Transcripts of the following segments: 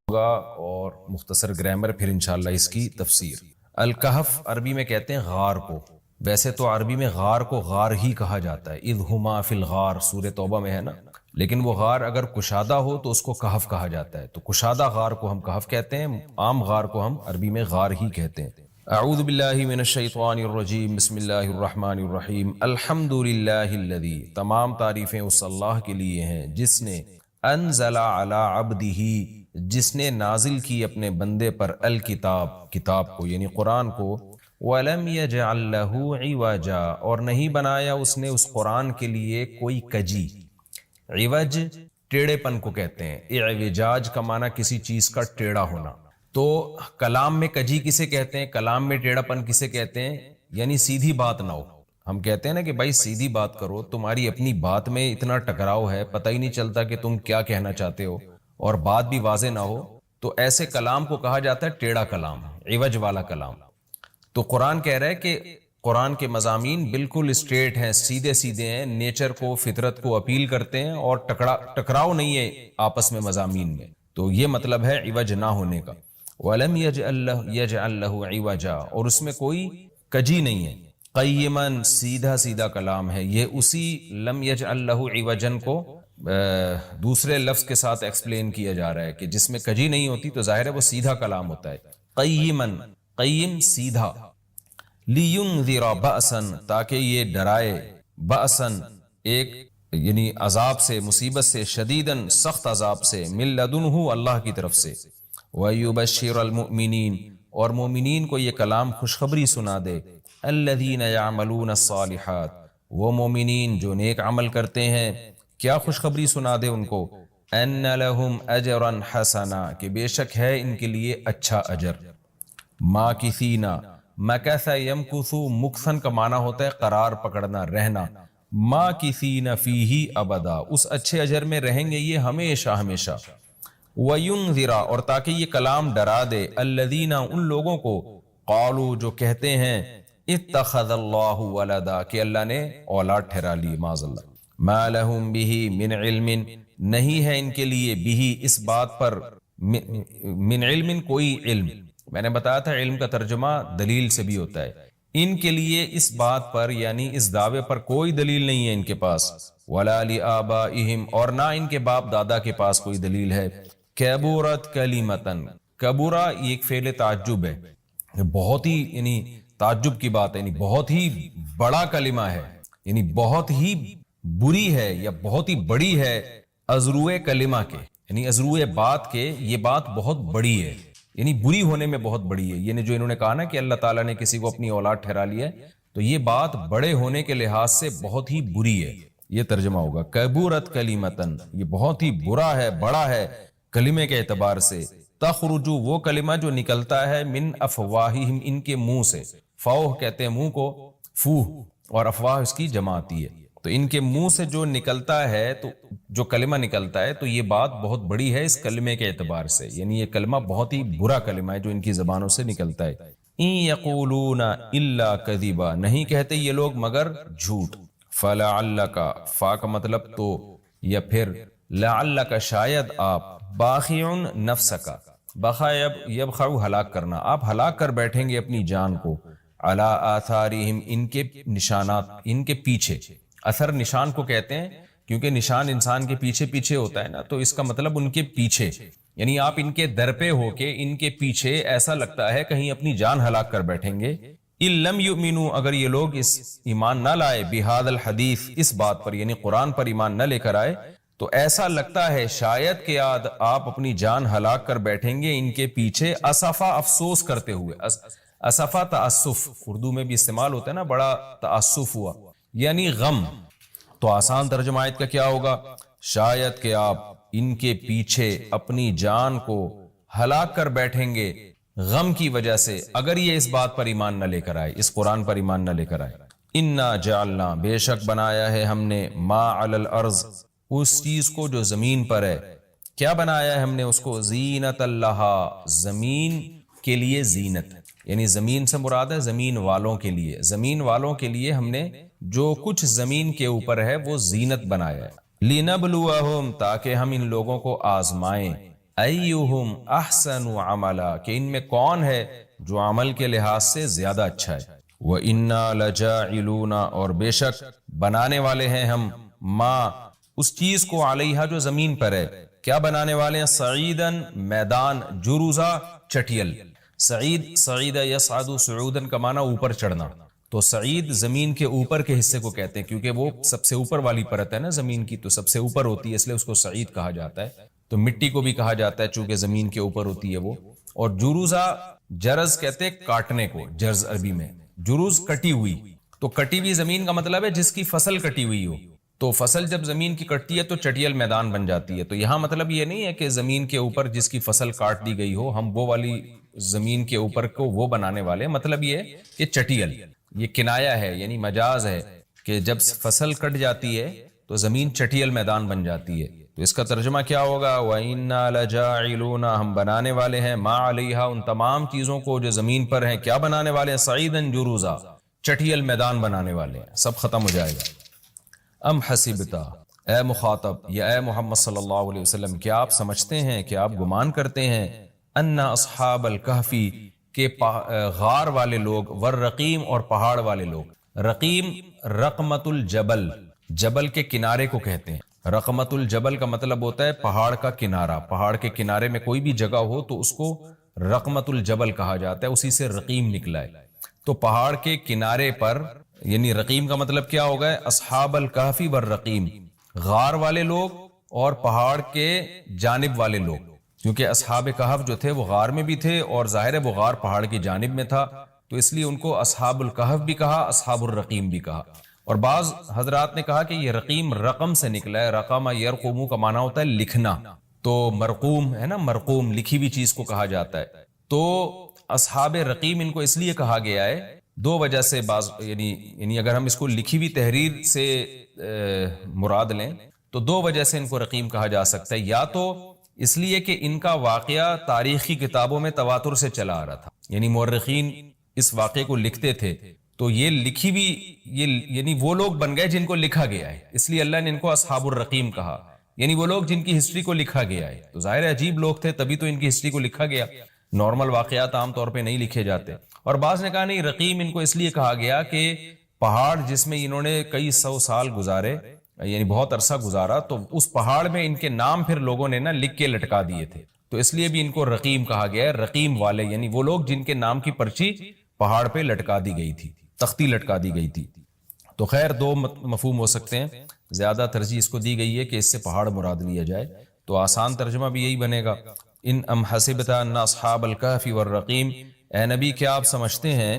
ہوگا اور مختصر گرامر، پھر انشاءاللہ اس کی تفسیر۔ الکہف عربی میں کہتے ہیں غار کو، ویسے تو عربی میں غار کو غار ہی کہا جاتا ہے، اذ ہما فی الغار سورہ توبہ میں ہے نا، لیکن وہ غار اگر کشادہ ہو تو اس کو کہف کہا جاتا ہے، تو کشادہ غار کو ہم کہف کہتے ہیں، عام غار کو ہم عربی میں غار ہی کہتے ہیں۔ اعوذ باللہ من الشیطان الرجیم، بسم اللہ الرحمن الرحیم۔ الحمد للہ الذی، تمام تعریفیں اس اللہ کے لیے ہیں جس نے انزل علی عبدہ، جس نے نازل کی اپنے بندے پر الکتاب، کتاب کو یعنی قرآن کو، وَلَمْ يَجْعَلْ لَهُ عِوَجًا، اور نہیں بنایا اس نے اس قرآن کے لیے کوئی کجی۔ عوج ٹیڑھے پن کو کہتے ہیں، اعوجاج کا معنی کسی چیز کا ٹیڑھا ہونا۔ تو کلام میں کجی کسے کہتے ہیں، کلام میں ٹیڑھا پن کسے کہتے ہیں، یعنی سیدھی بات نہ ہو۔ ہم کہتے ہیں نا کہ بھائی سیدھی بات کرو، تمہاری اپنی بات میں اتنا ٹکراؤ ہے، پتہ ہی نہیں چلتا کہ تم کیا کہنا چاہتے ہو، اور بات بھی واضح نہ ہو، تو ایسے کلام کو کہا جاتا ہے ٹیڑھا کلام، عوج والا کلام۔ تو قرآن کہہ رہا ہے کہ قرآن کے مضامین بالکل اسٹریٹ ہیں، سیدھے سیدھے ہیں، نیچر کو، فطرت کو اپیل کرتے ہیں، اور ٹکراؤ نہیں ہے آپس میں مضامین میں۔ تو یہ مطلب ہے عوج نہ ہونے کا۔ وَلَمْ يَجْعَلْ لَهُ عِوَجًا، اور اس میں کوئی کجی نہیں ہے۔ قیماً، سیدھا سیدھا کلام ہے۔ یہ اسی لم یجعل لہ عوجا کو دوسرے لفظ کے ساتھ ایکسپلین کیا جا رہا ہے کہ جس میں کجی نہیں ہوتی تو ظاہر ہے وہ سیدھا کلام ہوتا ہے۔ قیماً، قیم سیدھا، لینذر بأسا، تاکہ یہ ڈرائے، بأسا ایک یعنی عذاب سے، مصیبت سے، شدیداً سخت عذاب سے، من لدنہ اللہ کی طرف سے، وَيُبَشِّرَ الْمُؤْمِنِينَ، اور مومنین کو یہ کلام خوشخبری سنا دے، الَّذِينَ يَعْمَلُونَ الصَّالِحَاتِ، وہ مومنین جو نیک عمل کرتے ہیں، کیا خوشخبری سنا دے ان کو، أَنَّ لَهُمْ أَجْرًا حَسَنًا، کہ بے شک ہے ان کے لیے اچھا اجر۔ ماکثین، مکث یمکث، مکثن کا معنی ہوتا ہے قرار پکڑنا، رہنا، ماکثین فیہ ابدا، اس اچھے اجر میں رہیں گے یہ ہمیشہ ہمیشہ۔ وَيُنذِرَ، اور تاکہ یہ کلام ڈرا دے، الذین، ان لوگوں کو، قالوا جو کہتے ہیں، اتخذ اللہ ولدا، کہ اللہ نے اولاد ٹھہرا لی، معاذ اللہ، ما لہم بہ من علم، نہیں ہے ان کے لیے بہ اس بات پر، من علم کوئی علم، میں نے بتایا تھا علم کا ترجمہ دلیل سے بھی ہوتا ہے، ان کے لیے اس بات پر یعنی اس دعوے پر کوئی دلیل نہیں ہے ان کے پاس، ولا لآبائہم، اور نہ ان کے باپ دادا کے پاس کوئی دلیل ہے، کبورت کلمتن، کبورا یہ ایک فعل تعجب ہے، بہت ہی یعنی تعجب کی بات ہے، یعنی بہت ہی بڑا کلمہ ہے، یعنی بہت ہی بری ہے یا بہت ہی بڑی ہے، ازروع کلمہ کے یعنی ازروع بات کے، یہ بات بہت بڑی ہے، یعنی بری ہونے میں بہت بڑی ہے، یعنی جو انہوں نے کہا نا کہ اللہ تعالیٰ نے کسی کو اپنی اولاد ٹھہرا لی ہے، تو یہ بات بڑے ہونے کے لحاظ سے بہت ہی بری ہے، یہ ترجمہ ہوگا کبورت کلمتن، یہ بہت ہی برا ہے، بڑا ہے کلمے کے اعتبار سے، تخرج، وہ کلمہ جو نکلتا ہے، من افواہہم، ان کے منہ سے، فوہ کہتے ہیں منہ کو، فوہ، اور افواہ اس کی جمع آتی ہے، تو ان کے منہ سے جو نکلتا ہے، تو جو کلمہ نکلتا ہے، تو یہ بات بہت بڑی ہے اس کلمے کے اعتبار سے، یعنی یہ کلمہ بہت ہی برا کلمہ ہے جو ان کی زبانوں سے نکلتا ہے۔ ان یقولون الا کذبا، نہیں کہتے یہ لوگ مگر جھوٹ، فلعلک، فا کا مطلب تو یا پھر لعلک شاید آپ، باخع نفسک، بخع یبخع ہلاک کرنا، آپ ہلاک کر بیٹھیں گے اپنی جان کو، علی آثارہم، ان کے نشانات، ان کے پیچھے، اثر نشان کو کہتے ہیں کیونکہ نشان انسان کے پیچھے پیچھے ہوتا ہے نا، تو اس کا مطلب ان کے پیچھے، یعنی آپ ان کے در پہ ہو کے ان کے پیچھے، ایسا لگتا ہے کہیں اپنی جان ہلاک کر بیٹھیں گے۔ ان لم یؤمنوا، اگر یہ لوگ اس ایمان نہ لائے، بہذا الحدیث، اس بات پر یعنی قرآن پر ایمان نہ لے کر آئے، تو ایسا لگتا ہے شاید کہ آپ اپنی جان ہلاک کر بیٹھیں گے ان کے پیچھے، اسفا، افسوس کرتے ہوئے، اسفا تاسف اردو میں بھی استعمال ہوتا ہے نا، بڑا تاسف ہوا یعنی غم، تو آسان ترجمہ آیت کا کیا ہوگا، شاید کہ آپ ان کے پیچھے اپنی جان کو ہلاک کر بیٹھیں گے غم کی وجہ سے، اگر یہ اس بات پر ایمان نہ لے کر آئے، اس قرآن پر ایمان نہ لے کر آئے۔ انا جعلنا، بے شک بنایا ہے ہم نے، ما علی الارض، اس چیز کو جو زمین پر ہے، کیا بنایا ہے ہم نے اس کو، زینت اللہ، زمین کے لیے زینت، یعنی زمین سے مراد ہے زمین والوں کے لیے، زمین والوں کے لیے ہم نے جو کچھ زمین کے اوپر ہے وہ زینت بنایا ہے، لِنَبْلُوَهُمْ، تاکہ ہم ان لوگوں کو آزمائیں، ایہم احسن عملا، کہ ان میں کون ہے جو عمل کے لحاظ سے زیادہ اچھا ہے، وَإِنَّا لَجَاعِلُونَ، اور بے شک بنانے والے ہیں ہم، ما اس چیز کو، علیہا جو زمین پر ہے، کیا بنانے والے ہیں، سعیدن میدان، جروزا چٹیل، سعید یصعد صعودن کا معنی اوپر چڑھنا، تو سعید زمین کے اوپر کے حصے کو کہتے ہیں، کیونکہ وہ سب سے اوپر والی پرت ہے نا زمین کی، تو سب سے اوپر ہوتی ہے، اس لیے اس کو سعید کہا جاتا ہے۔ تو مٹی کو بھی کہا جاتا ہے چونکہ زمین کے اوپر ہوتی ہے وہ۔ اور جروزا، جرز کہتے ہیں کاٹنے کو، جرز عربی میں، جروز کٹی ہوئی، تو کٹی ہوئی زمین کا مطلب ہے جس کی فصل کٹی ہوئی ہو، تو فصل جب زمین کی کٹتی ہے تو چٹیل میدان بن جاتی ہے۔ تو یہاں مطلب یہ نہیں ہے کہ زمین کے اوپر جس کی فصل کاٹ دی گئی ہو، ہم وہ والی زمین کے اوپر کو وہ بنانے والے، مطلب یہ ہے کہ چٹیل، یہ کنایا ہے یعنی مجاز ہے کہ جب فصل کٹ جاتی ہے تو زمین چٹیل میدان بن جاتی ہے۔ تو اس کا ترجمہ کیا ہوگا، وَإِنَّا لَجَاعِلُونَ، ہم بنانے والے ہیں، ما علیہا، ان تمام چیزوں کو جو زمین پر ہیں، کیا بنانے والے ہیں، سعیدن جروزا، چٹیل میدان بنانے والے ہیں، سب ختم ہو جائے گا۔ ام حسبتا، اے مخاطب یا اے محمد صلی اللہ علیہ وسلم، کیا آپ سمجھتے ہیں، کہ آپ گمان کرتے ہیں، ان اصحاب الکہفی، کہ غار والے لوگ، والرقیم، اور پہاڑ والے لوگ، رقیم رقمت الجبل، جبل کے کنارے کو کہتے ہیں، رقمت الجبل کا مطلب ہوتا ہے پہاڑ کا کنارہ، پہاڑ کے کنارے میں کوئی بھی جگہ ہو تو اس کو رقمت الجبل کہا جاتا ہے، اسی سے رقیم نکلا ہے۔ تو پہاڑ کے کنارے پر، یعنی رقیم کا مطلب کیا ہوگا، اصحاب الکہفی والرقیم، غار والے لوگ اور پہاڑ کے جانب والے لوگ، کیونکہ اصحاب کہف جو تھے وہ غار میں بھی تھے، اور ظاہر ہے وہ غار پہاڑ کی جانب میں تھا، تو اس لیے ان کو اصحاب الکہف بھی کہا، اصحاب الرقیم بھی کہا۔ اور بعض حضرات نے کہا کہ یہ رقیم رقم سے نکلا ہے، رقم یرقوم کا معنی ہوتا ہے لکھنا، تو مرقوم ہے نا، مرقوم لکھی ہوئی چیز کو کہا جاتا ہے۔ تو اصحاب رقیم ان کو اس لیے کہا گیا ہے دو وجہ سے، بعض یعنی اگر ہم اس کو لکھی ہوئی تحریر سے مراد لیں تو دو وجہ سے ان کو رقیم کہا جا سکتا ہے، یا تو اس لیے کہ ان کا واقعہ تاریخی کتابوں میں تواتر سے چلا آ رہا تھا، یعنی مورخین اس واقعے کو لکھتے تھے، تو یہ لکھی بھی، یعنی وہ لوگ بن گئے جن کو لکھا گیا ہے، اس لیے اللہ نے ان کو اصحاب الرقیم کہا، یعنی وہ لوگ جن کی ہسٹری کو لکھا گیا ہے۔ تو ظاہر عجیب لوگ تھے تبھی تو ان کی ہسٹری کو لکھا گیا، نارمل واقعات عام طور پہ نہیں لکھے جاتے۔ اور بعض نے کہا نہیں، رقیم ان کو اس لیے کہا گیا کہ پہاڑ جس میں انہوں نے کئی سو سال گزارے، یعنی بہت عرصہ گزارا، تو اس پہاڑ میں ان کے نام پھر لوگوں نے نا لکھ کے لٹکا دیے تھے، تو اس لیے بھی ان کو رقیم کہا گیا ہے، رقیم والے، یعنی وہ لوگ جن کے نام کی پرچی پہاڑ پہ لٹکا دی گئی تھی، تختی لٹکا دی گئی تھی۔ تو خیر دو مفہوم ہو سکتے ہیں، زیادہ ترجیح اس کو دی گئی ہے کہ اس سے پہاڑ مراد لیا جائے، تو آسان ترجمہ بھی یہی بنے گا، ان ام حسبت ان اصحاب الکہف والرقیم، اے نبی کیا آپ سمجھتے ہیں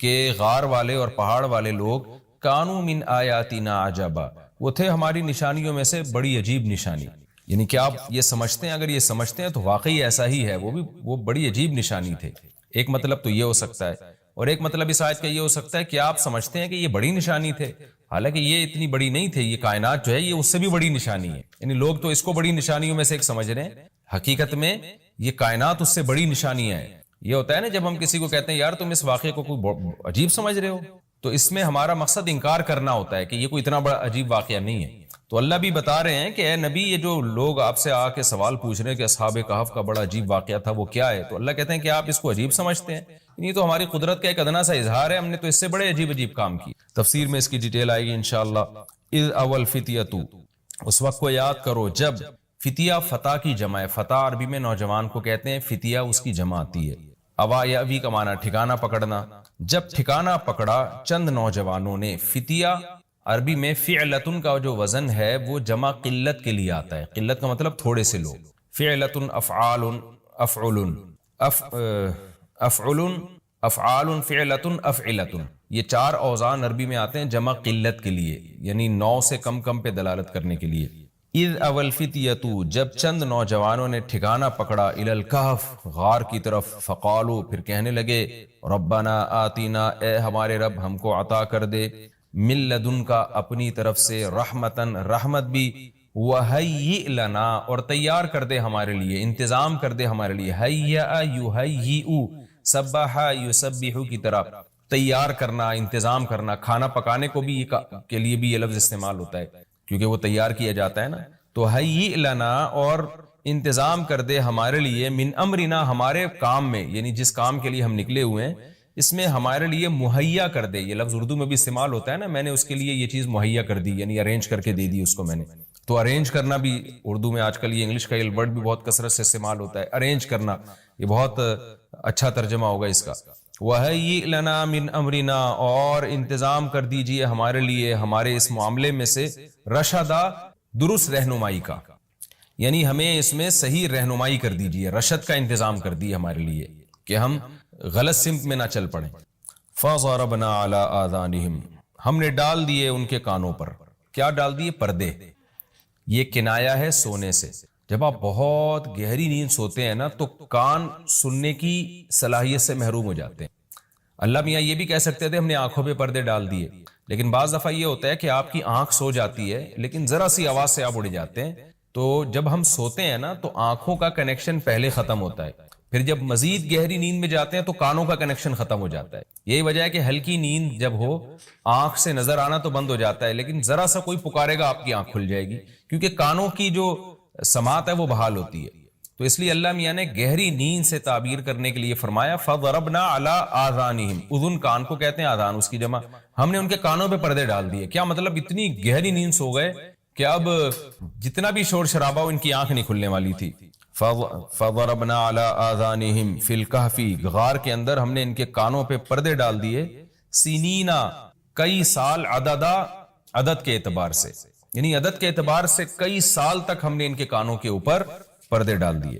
کہ غار والے اور پہاڑ والے لوگ، کانوا من آیاتنا عجبا، وہ تھے ہماری نشانیوں میں سے بڑی عجیب نشانی، یعنی کیا آپ یہ سمجھتے ہیں، اگر یہ سمجھتے ہیں تو واقعی ایسا ہی ہے، وہ بڑی عجیب نشانی تھے۔ ایک مطلب تو یہ ہو سکتا ہے، اور ایک مطلب اس آیت کا یہ ہو سکتا ہے کہ آپ سمجھتے ہیں کہ یہ بڑی نشانی تھے، حالانکہ یہ اتنی بڑی نہیں تھے، یہ کائنات جو ہے یہ اس سے بھی بڑی نشانی ہے، یعنی لوگ تو اس کو بڑی نشانیوں میں سے ایک سمجھ رہے ہیں، حقیقت میں یہ کائنات اس سے بڑی نشانیاں ہیں۔ یہ ہوتا ہے نا جب ہم کسی کو کہتے ہیں یار تم اس واقعے کو کوئی عجیب سمجھ رہے ہو، تو اس میں ہمارا مقصد انکار کرنا ہوتا ہے کہ یہ کوئی اتنا بڑا عجیب واقعہ نہیں ہے۔ تو اللہ بھی بتا رہے ہیں کہ اے نبی، یہ جو لوگ آپ سے آ کے سوال پوچھ رہے ہیں کہ اصحاب کہف کا بڑا عجیب واقعہ تھا، وہ کیا ہے، تو اللہ کہتے ہیں کہ آپ اس کو عجیب سمجھتے ہیں، یہ تو ہماری قدرت کا ایک ادنا سا اظہار ہے، ہم نے تو اس سے بڑے عجیب عجیب کام کی۔ تفسیر میں اس کی ڈیٹیل آئے گی انشاءاللہ۔ اذ اول فتیتو، اس وقت کو یاد کرو جب، فتیہ فتح کی جمع ہے، فتح عربی میں نوجوان کو کہتے ہیں، فتیہ اس کی جمع آتی ہے۔ اوا یا ابھی کا معنی ٹھکانہ پکڑنا، جب ٹھکانہ پکڑا چند نوجوانوں نے، فتیہ عربی میں فعلتن کا جو وزن ہے وہ جمع قلت کے لیے آتا ہے، قلت کا مطلب تھوڑے سے لوگ، فعلتن افعال، افعلن، افعلن، افعال، فعلتن، افعلتن، یہ چار اوزان عربی میں آتے ہیں جمع قلت کے لیے، یعنی 9 سے کم پہ دلالت کرنے کے لیے۔ اذ اول فتیتو، جب چند نوجوانوں نے ٹھکانہ پکڑا، الی الکہف، غار کی طرف، فقالو، پھر کہنے لگے، ربنا آتینا، اے ہمارے رب ہم کو عطا کر دے، من لدن کا اپنی طرف سے، رحمتن، رحمت بھی، وہیئ لنا، اور تیار کر دے ہمارے لیے، انتظام کر دے ہمارے لیے، ہیئ یہیئ، سبح یسبح کی طرح، تیار کرنا، انتظام کرنا، کھانا پکانے کو بھی کے لیے بھی یہ لفظ استعمال ہوتا ہے کیونکہ وہ تیار کیا جاتا ہے نا، تو ہیئ لنا، اور انتظام کر دے ہمارے لیے من امرنا ہمارے کام میں، یعنی جس کام کے لیے ہم نکلے ہوئے ہیں اس میں ہمارے لیے مہیا کر دے. یہ لفظ اردو میں بھی استعمال ہوتا ہے نا، میں نے اس کے لیے یہ چیز مہیا کر دی، یعنی ارینج کر کے دے دی اس کو میں نے. تو ارینج کرنا بھی اردو میں آج کل یہ انگلش کا یہ ورڈ بھی بہت کثرت سے استعمال ہوتا ہے، ارینج کرنا. یہ بہت اچھا ترجمہ ہوگا اس کا. وَهَيِّئْ لَنَا مِنْ أَمْرِنَا، اور انتظام کر دیجئے ہمارے لیے ہمارے اس معاملے میں سے رشدا، درست رہنمائی کا، یعنی ہمیں اس میں صحیح رہنمائی کر دیجئے، رشد کا انتظام کر دیے ہمارے لیے کہ ہم غلط سمت میں نہ چل پڑیں. فَضَرَبْنَا عَلَىٰ آذَانِهِمْ، ہم نے ڈال دیے ان کے کانوں پر. کیا ڈال دیے؟ پردے. یہ کنایا ہے سونے سے. جب آپ بہت گہری نیند سوتے ہیں نا تو کان سننے کی صلاحیت سے محروم ہو جاتے ہیں. اللہ میاں یہ بھی کہہ سکتے تھے ہم نے آنکھوں پہ پردے ڈال دیے، لیکن بعض دفعہ یہ ہوتا ہے کہ آپ کی آنکھ سو جاتی ہے لیکن ذرا سی آواز سے آپ اڑ جاتے ہیں. تو جب ہم سوتے ہیں نا تو آنکھوں کا کنیکشن پہلے ختم ہوتا ہے، پھر جب مزید گہری نیند میں جاتے ہیں تو کانوں کا کنیکشن ختم ہو جاتا ہے. یہی وجہ ہے کہ ہلکی نیند جب ہو آنکھ سے نظر آنا تو بند ہو جاتا ہے، لیکن ذرا سا کوئی پکارے گا آپ کی آنکھ کھل جائے گی، کیونکہ کانوں کی جو سماعت ہے وہ بحال ہوتی ہے. تو اس لیے اللہ میاں نے گہری نیند سے تعبیر کرنے کے لیے فرمایا فَضَرَبْنَا عَلَىٰ آذَانِهِمْ. اذن کان کو کہتے ہیں، آذان اس کی جمع. ہم نے ان کے کانوں پہ پردے ڈال دیے. کیا مطلب؟ اتنی گہری نیند سو گئے کہ اب جتنا بھی شور شرابہ ہو ان کی آنکھ نہیں کھلنے والی تھی. فَضَرَبْنَا عَلَىٰ آذَانِهِمْ فِي الْكَهْفِ، غار کے اندر ہم نے ان کے کانوں پہ پردے ڈال دیے. سینینا، کئی سال، عددا، عدد کے اعتبار سے، یعنی عدد کے اعتبار سے کئی سال تک ہم نے ان کے کانوں کے اوپر پردے ڈال دیے.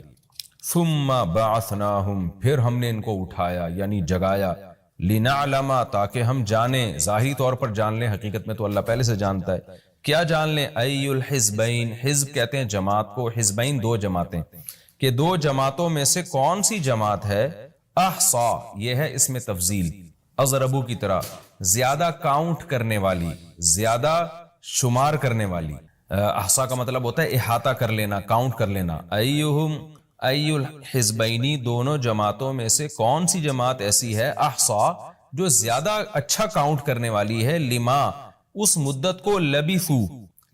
ثم بعثناہم، پھر ہم نے ان کو اٹھایا یعنی جگایا. لنعلم، تاکہ ہم جانیں، ظاہری طور پر جان لیں، حقیقت میں تو اللہ پہلے سے جانتا ہے. کیا جان لیں؟ ای الحزبین، حزب کہتے ہیں جماعت کو، حزبین دو جماعتیں، کہ دو جماعتوں میں سے کون سی جماعت ہے احصا، یہ ہے اس میں تفضیل، اضربو کی طرح، زیادہ کاؤنٹ کرنے والی، زیادہ شمار کرنے والی. احصا کا مطلب ہوتا ہے احاطہ کر لینا، کاؤنٹ کر لینا. ایہم ای الحزبینی، دونوں جماعتوں میں سے کون سی جماعت ایسی ہے احصا جو زیادہ اچھا کاؤنٹ کرنے والی ہے، لما، اس مدت کو، لبثو،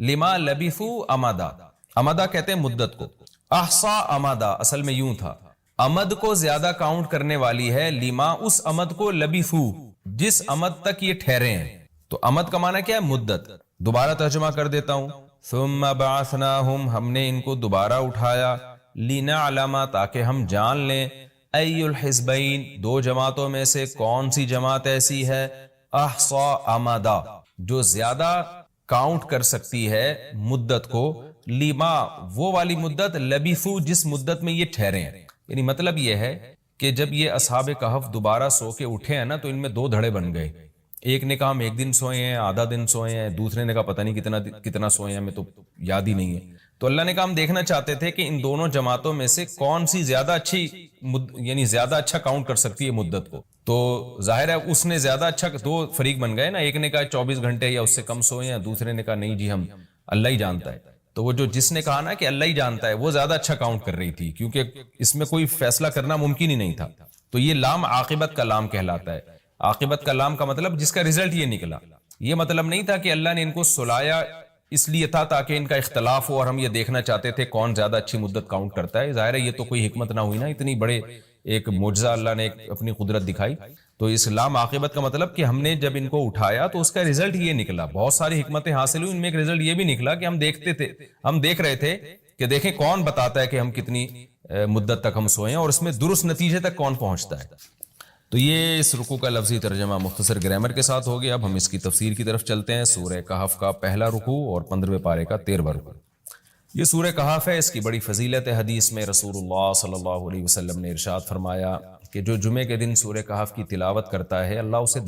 لما لبثو امدا، امدا کہتے ہیں مدت کو، احصا امدا اصل میں یوں تھا، امد کو زیادہ کاؤنٹ کرنے والی ہے، لما اس امد کو، لبثو جس امد تک یہ ٹھہرے ہیں. تو امد کا معنی کیا ہے؟ مدت. دوبارہ ترجمہ کر دیتا ہوں. ثم بعثناہم، ہم نے ان کو دوبارہ اٹھایا، لنعلم، تاکہ ہم جان لیں، ای الحزبین، دو جماعتوں میں سے کون سی جماعت ایسی ہے احصا امدا، جو زیادہ کاؤنٹ کر سکتی ہے مدت کو، لما وہ والی مدت، لبثو جس مدت میں یہ ٹھہرے ہیں. یعنی مطلب یہ ہے کہ جب یہ اصحاب کہف دوبارہ سو کے اٹھے ہیں نا تو ان میں دو دھڑے بن گئے. ایک نے کہا ہم ایک دن سوئے ہیں، آدھا دن سوئے ہیں، دوسرے نے کہا پتہ نہیں کتنا سوئے ہیں، ہمیں تو یاد ہی نہیں ہے. تو اللہ نے کہا ہم دیکھنا چاہتے تھے کہ ان دونوں جماعتوں میں سے کون سی زیادہ اچھی یعنی زیادہ اچھا کاؤنٹ کر سکتی ہے مدت کو. تو ظاہر ہے اس نے زیادہ اچھا، دو فریق بن گئے نا، ایک نے کہا 24 گھنٹے یا اس سے کم سوئے ہیں، دوسرے نے کہا نہیں جی ہم اللہ ہی جانتا ہے. تو وہ جس نے کہا نا کہ اللہ ہی جانتا ہے وہ زیادہ اچھا کاؤنٹ کر رہی تھی، کیونکہ اس میں کوئی فیصلہ کرنا ممکن ہی نہیں تھا. تو یہ لام عاقبت کا لام کہلاتا ہے. عاقبت کا لام کا مطلب جس کا رزلٹ یہ نکلا. یہ مطلب نہیں تھا کہ اللہ نے ان کو سلایا اس لیے تھا تاکہ ان کا اختلاف ہو اور ہم یہ دیکھنا چاہتے تھے کون زیادہ اچھی مدت کاؤنٹ کرتا ہے. ظاہر ہے یہ تو کوئی حکمت نہ ہوئی نا، اتنی بڑے ایک معجزہ اللہ نے اپنی قدرت دکھائی. تو اس لام عاقبت کا مطلب کہ ہم نے جب ان کو اٹھایا تو اس کا رزلٹ یہ نکلا. بہت ساری حکمتیں حاصل ہوئی، ان میں ایک رزلٹ یہ بھی نکلا کہ ہم دیکھ رہے تھے کہ دیکھیں کون بتاتا ہے کہ ہم کتنی مدت تک ہم سوئے ہیں اور اس میں درست نتیجے تک کون پہنچتا ہے. تو یہ اس رکوع کا لفظی ترجمہ مختصر گرامر کے ساتھ ہو گیا. اب ہم اس کی تفسیر کی طرف چلتے ہیں. سورہ کہف کا پہلا رکوع اور 15ویں پارے کا 13واں رکوع. یہ سورہ کہف ہے، اس کی بڑی فضیلت ہے. حدیث میں رسول اللہ صلی اللہ علیہ وسلم نے ارشاد فرمایا کہ جو جمعے کے دن سورہ کہف کی تلاوت کرتا ہے اللہ اسے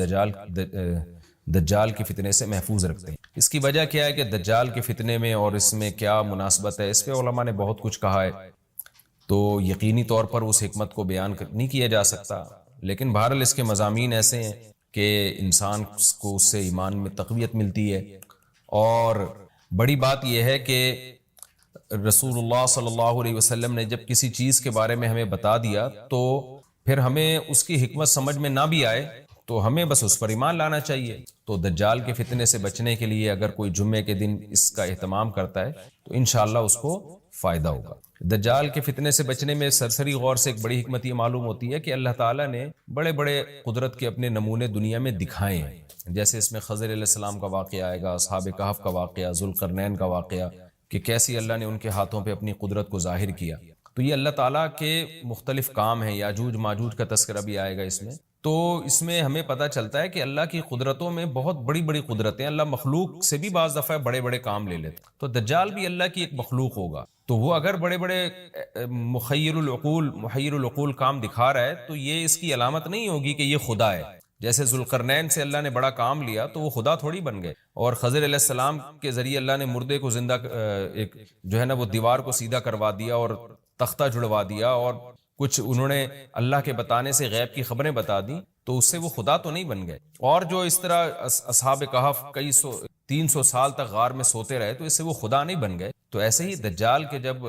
دجال کے فتنے سے محفوظ رکھتے ہیں. اس کی وجہ کیا ہے کہ دجال کے فتنے میں اور اس میں کیا مناسبت ہے، اس پہ علماء نے بہت کچھ کہا ہے. تو یقینی طور پر اس حکمت کو بیان نہیں کیا جا سکتا، لیکن بہرحال اس کے مضامین ایسے ہیں کہ انسان کو اس سے ایمان میں تقویت ملتی ہے. اور بڑی بات یہ ہے کہ رسول اللہ صلی اللہ علیہ وسلم نے جب کسی چیز کے بارے میں ہمیں بتا دیا تو پھر ہمیں اس کی حکمت سمجھ میں نہ بھی آئے تو ہمیں بس اس پر ایمان لانا چاہیے. تو دجال کے فتنے سے بچنے کے لیے اگر کوئی جمعے کے دن اس کا اہتمام کرتا ہے تو انشاءاللہ اس کو فائدہ ہوگا. دجال کے فتنے سے بچنے میں سرسری غور سے ایک بڑی حکمت یہ معلوم ہوتی ہے کہ اللہ تعالیٰ نے بڑے بڑے قدرت کے اپنے نمونے دنیا میں دکھائے ہیں. جیسے اس میں خضر علیہ السلام کا واقعہ آئے گا، اصحاب کہف کا واقعہ، ذوالقرنین کا واقعہ، کہ کیسی اللہ نے ان کے ہاتھوں پہ اپنی قدرت کو ظاہر کیا. تو یہ اللہ تعالیٰ کے مختلف کام ہیں. یاجوج ماجوج کا تذکرہ بھی آئے گا اس میں. تو اس میں ہمیں پتہ چلتا ہے کہ اللہ کی قدرتوں میں بہت بڑی بڑی قدرتیں، اللہ مخلوق سے بھی بعض دفعہ بڑے بڑے کام لے لیتے. تو دجال بھی اللہ کی ایک مخلوق ہوگا، تو وہ اگر بڑے بڑے محیر العقول کام دکھا رہا ہے تو یہ اس کی علامت نہیں ہوگی کہ یہ خدا ہے. جیسے ذوالقرنین سے اللہ نے بڑا کام لیا تو وہ خدا تھوڑی بن گئے، اور خضر علیہ السلام کے ذریعے اللہ نے مردے کو زندہ ایک جو ہے نا وہ دیوار کو سیدھا کروا دیا اور تختہ جڑوا دیا، اور کچھ انہوں نے اللہ کے بتانے سے غیب کی خبریں بتا دی، تو اس سے وہ خدا تو نہیں بن گئے. اور جو اس طرح اصحاب کہف 300 سال تک غار میں سوتے رہے، تو اس سے وہ خدا نہیں بن گئے. تو ایسے ہی دجال کے جب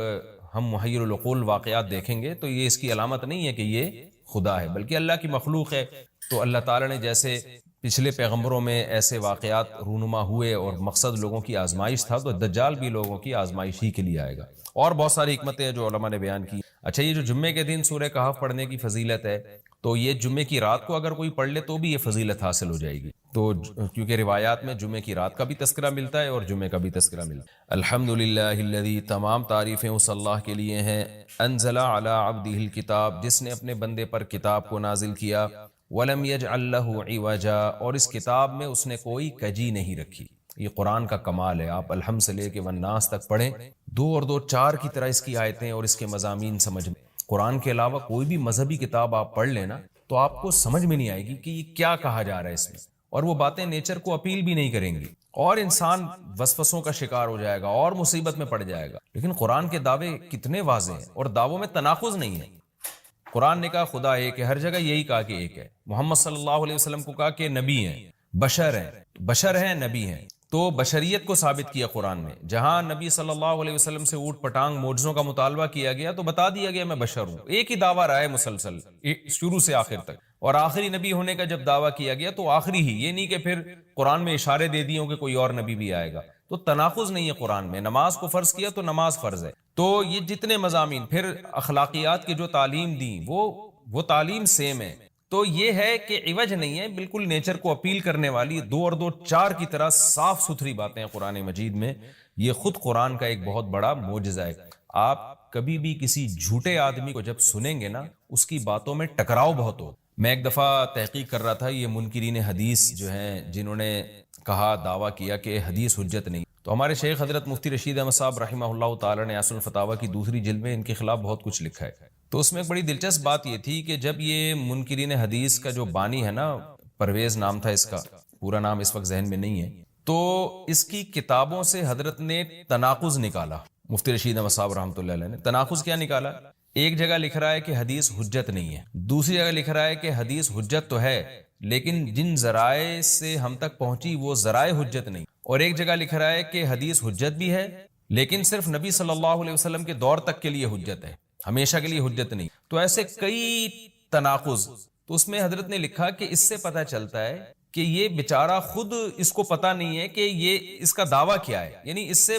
ہم محیر العقول واقعات دیکھیں گے تو یہ اس کی علامت نہیں ہے کہ یہ خدا ہے، بلکہ اللہ کی مخلوق ہے. تو اللہ تعالیٰ نے جیسے پچھلے پیغمبروں میں ایسے واقعات رونما ہوئے اور مقصد لوگوں کی آزمائش تھا، تو دجال بھی لوگوں کی آزمائش ہی کے لیے آئے گا. اور بہت ساری حکمتیں ہیں جو علماء نے بیان کی. اچھا، یہ جو جمعے کے دن سورہ کہف پڑھنے کی فضیلت ہے، تو یہ جمعے کی رات کو اگر کوئی پڑھ لے تو بھی یہ فضیلت حاصل ہو جائے گی. تو کیونکہ روایات میں جمعے کی رات کا بھی تذکرہ ملتا ہے اور جمعے کا بھی تذکرہ ملتا ہے. الحمدللہ الذی، تمام تعریفیں اس اللہ کے لیے ہیں، انزل علی عبدہ الکتاب، جس نے اپنے بندے پر کتاب کو نازل کیا، ولم یجعل لہ عوجا، اور اس کتاب میں اس نے کوئی کجی نہیں رکھی. یہ قرآن کا کمال ہے. آپ الحمد سے لے کے والناس تک پڑھیں، 2 اور 2 4 کی طرح اس کی آیتیں اور اس کے مضامین سمجھ میں. قرآن کے علاوہ کوئی بھی مذہبی کتاب آپ پڑھ لینا تو آپ کو سمجھ میں نہیں آئے گی کہ یہ کیا کہا جا رہا ہے اس میں، اور وہ باتیں نیچر کو اپیل بھی نہیں کریں گی، اور انسان وسوسوں کا شکار ہو جائے گا اور مصیبت میں پڑ جائے گا. لیکن قرآن کے دعوے کتنے واضح ہیں، اور دعووں میں تناقض نہیں ہے. قرآن نے کہا خدا ایک ہے، ہر جگہ یہی کہا کہ ایک ہے. محمد صلی اللہ علیہ وسلم کو کہا کہ نبی ہیں، بشر ہیں نبی ہیں. تو بشریت کو ثابت کیا قرآن نے. جہاں نبی صلی اللہ علیہ وسلم سے اوٹ پٹانگ معجزوں کا مطالبہ کیا گیا تو بتا دیا گیا میں بشر ہوں. ایک ہی دعویٰ رہا ہے مسلسل شروع سے آخر تک، اور آخری نبی ہونے کا جب دعویٰ کیا گیا تو آخری ہی، یہ نہیں کہ پھر قرآن میں اشارے دے دیے ہوں کہ کوئی اور نبی بھی آئے گا. تو تناقض نہیں ہے قرآن میں. نماز کو فرض کیا تو نماز فرض ہے. تو یہ جتنے مضامین، پھر اخلاقیات کی جو تعلیم دی وہ تعلیم سیم ہے. تو یہ ہے کہ عوج نہیں ہے، بالکل نیچر کو اپیل کرنے والی 2 اور 2 4 کی طرح صاف ستھری باتیں ہیں قرآن مجید میں. یہ خود قرآن کا ایک بہت بڑا معجزہ ہے. آپ کبھی بھی کسی جھوٹے آدمی کو جب سنیں گے نا، اس کی باتوں میں ٹکراؤ بہت ہو. میں ایک دفعہ تحقیق کر رہا تھا، یہ منکرین حدیث جو ہیں جنہوں نے کہا، دعویٰ کیا کہ حدیث حجت نہیں، تو ہمارے شیخ حضرت مفتی رشید احمد صاحب رحمہ اللہ تعالی نے اصل الفتاوی کی 2 جلد میں ان کے خلاف بہت کچھ لکھا ہے. تو اس میں ایک بڑی دلچسپ بات یہ تھی کہ جب یہ منکرین حدیث کا جو بانی ہے نا، پرویز نام تھا اس کا، پورا نام اس وقت ذہن میں نہیں ہے، تو اس کی کتابوں سے حضرت نے تناقض نکالا. مفتی رشید احمد صاحب رحمۃ اللہ علیہ نے تناقض کیا نکالا؟ ایک جگہ لکھ رہا ہے کہ حدیث حجت نہیں ہے، دوسری جگہ لکھ رہا ہے کہ حدیث حجت تو ہے لیکن جن ذرائع سے ہم تک پہنچی وہ ذرائع حجت نہیں، اور ایک جگہ لکھ رہا ہے کہ حدیث حجت بھی ہے لیکن صرف نبی صلی اللہ علیہ وسلم کے دور تک کے لیے حجت ہے، ہمیشہ کے لیے حجت نہیں. تو ایسے کئی تناقض. تو اس میں حضرت نے لکھا کہ اس سے پتہ چلتا ہے کہ یہ بیچارہ خود اس کو پتہ نہیں ہے کہ یہ اس کا دعویٰ کیا ہے. یعنی اس سے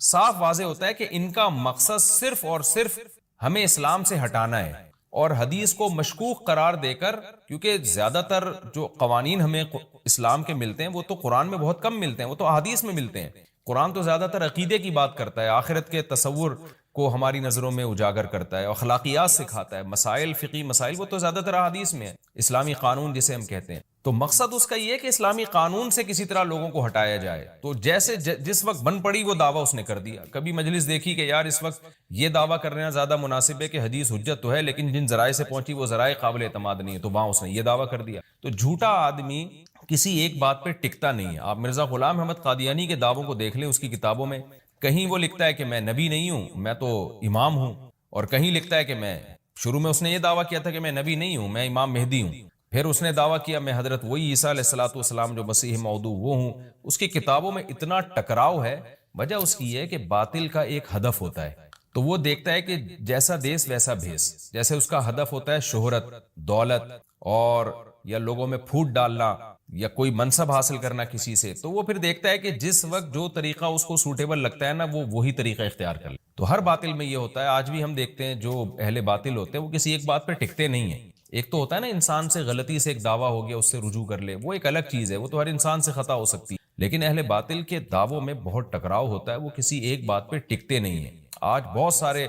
صاف واضح ہوتا ہے کہ ان کا مقصد صرف اور صرف ہمیں اسلام سے ہٹانا ہے، اور حدیث کو مشکوک قرار دے کر، کیونکہ زیادہ تر جو قوانین ہمیں اسلام کے ملتے ہیں وہ تو قرآن میں بہت کم ملتے ہیں، وہ تو احادیث میں ملتے ہیں. قرآن تو زیادہ تر عقیدے کی بات کرتا ہے، آخرت کے تصور کو ہماری نظروں میں اجاگر کرتا ہے، اخلاقیات سکھاتا ہے، مسائل، فقی مسائل، وہ تو زیادہ تر احادیث میں ہے. اسلامی قانون جسے ہم کہتے ہیں، تو مقصد اس کا یہ ہے کہ اسلامی قانون سے کسی طرح لوگوں کو ہٹایا جائے. تو جیسے جس وقت بن پڑی وہ دعویٰ اس نے کر دیا. کبھی مجلس دیکھی کہ یار اس وقت یہ دعویٰ کرنا زیادہ مناسب ہے کہ حدیث حجت تو ہے لیکن جن ذرائع سے پہنچی وہ ذرائع قابل اعتماد نہیں ہے، تو وہاں اس نے یہ دعویٰ کر دیا. تو جھوٹا آدمی کسی ایک بات پہ ٹکتا نہیں ہے. آپ مرزا غلام احمد قادیانی کے دعووں کو دیکھ لیں، اس کی کتابوں میں کہیں وہ لکھتا ہے کہ میں نبی نہیں ہوں، میں تو امام ہوں، اور کہیں لکھتا ہے کہ میں، شروع میں اس نے یہ دعویٰ کیا تھا کہ میں نبی نہیں ہوں، میں امام مہدی ہوں، پھر اس نے دعویٰ کیا میں حضرت وہی عیسیٰ علیہ الصلوۃ والسلام جو مسیح موعود وہ ہوں. اس کی کتابوں میں اتنا ٹکراؤ ہے. وجہ اس کی ہے کہ باطل کا ایک ہدف ہوتا ہے. تو وہ دیکھتا ہے کہ جیسا دیس ویسا بھیس، جیسے اس کا ہدف ہوتا ہے شہرت، دولت، اور یا لوگوں میں پھوٹ ڈالنا یا کوئی منصب حاصل کرنا کسی سے، تو وہ پھر دیکھتا ہے کہ جس وقت جو طریقہ اس کو سوٹیبل لگتا ہے نا، وہ وہی طریقہ اختیار کر لے۔ تو ہر باطل میں یہ ہوتا ہے، آج بھی ہم دیکھتے ہیں جو اہل باطل ہوتے ہیں وہ کسی ایک بات پہ ٹکتے نہیں ہیں۔ ایک تو ہوتا ہے نا انسان سے غلطی سے ایک دعویٰ ہو گیا، اس سے رجوع کر لے، وہ ایک الگ چیز ہے، وہ تو ہر انسان سے خطا ہو سکتی ہے، لیکن اہل باطل کے دعووں میں بہت ٹکراؤ ہوتا ہے، وہ کسی ایک بات پہ ٹکتے نہیں ہیں۔ آج بہت سارے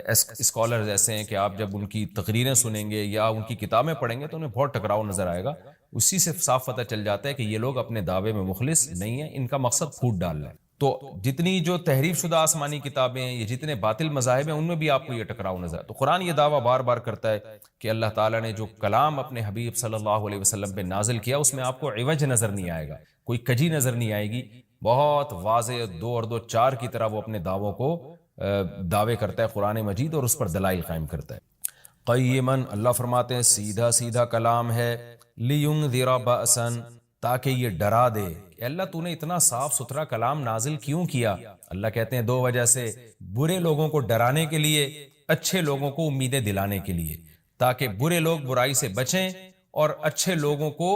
اسکالرز ایسے ہیں کہ آپ جب ان کی تقریریں سنیں گے یا ان کی کتابیں پڑھیں گے تو انہیں بہت ٹکراؤ نظر آئے گا، اسی سے صاف پتہ چل جاتا ہے کہ یہ لوگ اپنے دعوے میں مخلص نہیں ہیں، ان کا مقصد پھوٹ ڈالنا ہے۔ تو جتنی جو تحریف شدہ آسمانی کتابیں ہیں، یہ جتنے باطل مذاہب ہیں، ان میں بھی آپ کو یہ ٹکراؤ نظر آتا ہے۔ تو قرآن یہ دعویٰ بار بار کرتا ہے کہ اللہ تعالیٰ نے جو کلام اپنے حبیب صلی اللہ علیہ وسلم پہ نازل کیا، اس میں آپ کو عوج نظر نہیں آئے گا، کوئی کجی نظر نہیں آئے گی، بہت واضح 2 اور 2 4 کی طرح وہ اپنے دعووں کو دعوے کرتا ہے قرآن مجید، اور اس پر دلائل قائم کرتا ہے۔ قیمن، اللہ فرماتے ہیں سیدھا سیدھا کلام ہے، لینذر بأسا، تاکہ یہ ڈرا دے۔ کہ اللہ تو نے اتنا صاف ستھرا کلام نازل کیوں کیا؟ اللہ کہتے ہیں 2 وجہ سے، برے لوگوں کو ڈرانے کے لیے، اچھے لوگوں کو امیدیں دلانے کے لیے، تاکہ برے لوگ برائی سے بچیں اور اچھے لوگوں کو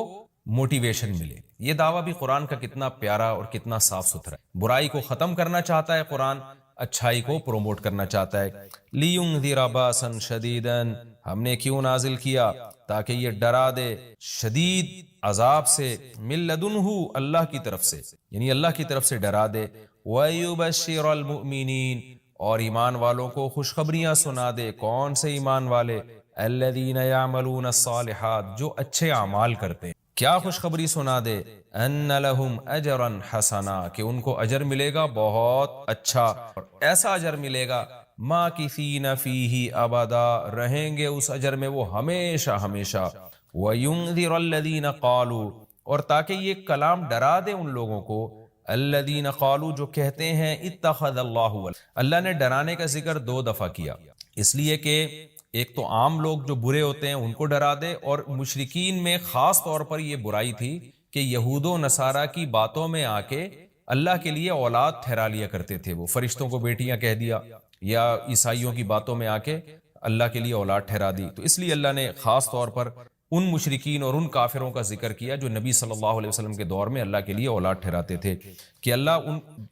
موٹیویشن ملے۔ یہ دعویٰ بھی قرآن کا کتنا پیارا اور کتنا صاف ستھرا ہے۔ برائی کو ختم کرنا چاہتا ہے قرآن، اچھائی کو پروموٹ کرنا چاہتا ہے۔ لِيُنذِرَ بَأْسًا شَدِيدًا، ہم نے کیوں نازل کیا؟ تاکہ یہ ڈرا دے شدید عذاب سے، مِن لَدُنْهُ، اللہ کی طرف سے، یعنی اللہ کی طرف سے ڈرا دے، وَيُبَشِّرَ الْمُؤْمِنِينَ، اور ایمان والوں کو خوشخبریاں سنا دے۔ کون سے ایمان والے؟ الَّذِينَ يَعْمَلُونَ الصَّالِحَاتِ، جو اچھے اعمال کرتے ہیں۔ کیا خوشخبری سنا دے؟ ان لہم اجرا حسنا، کہ ان کو اجر ملے گا بہت اچھا، اور ایسا اجر ملے گا ماکثین فیہ ابدا، رہیں گے اس اجر میں وہ ہمیشہ ہمیشہ۔ وینذر الذین قالوا، اور تاکہ یہ کلام ڈرا دے ان لوگوں کو، الذین قالوا، جو کہتے ہیں اتخذ اللہ ولدا۔ اللہ نے ڈرانے کا ذکر 2 دفعہ کیا، اس لیے کہ ایک تو عام لوگ جو برے ہوتے ہیں ان کو ڈرا دے، اور مشرکین میں خاص طور پر یہ برائی تھی کہ یہود و نصارہ کی باتوں میں آ کے اللہ کے لیے اولاد ٹھہرا لیا کرتے تھے، وہ فرشتوں کو بیٹیاں کہہ دیا، یا عیسائیوں کی باتوں میں آ کے اللہ کے لیے اولاد ٹھہرا دی۔ تو اس لیے اللہ نے خاص طور پر ان مشرکین اور ان کافروں کا ذکر کیا جو نبی صلی اللہ علیہ وسلم کے دور میں اللہ کے لیے اولاد ٹھہراتے تھے، کہ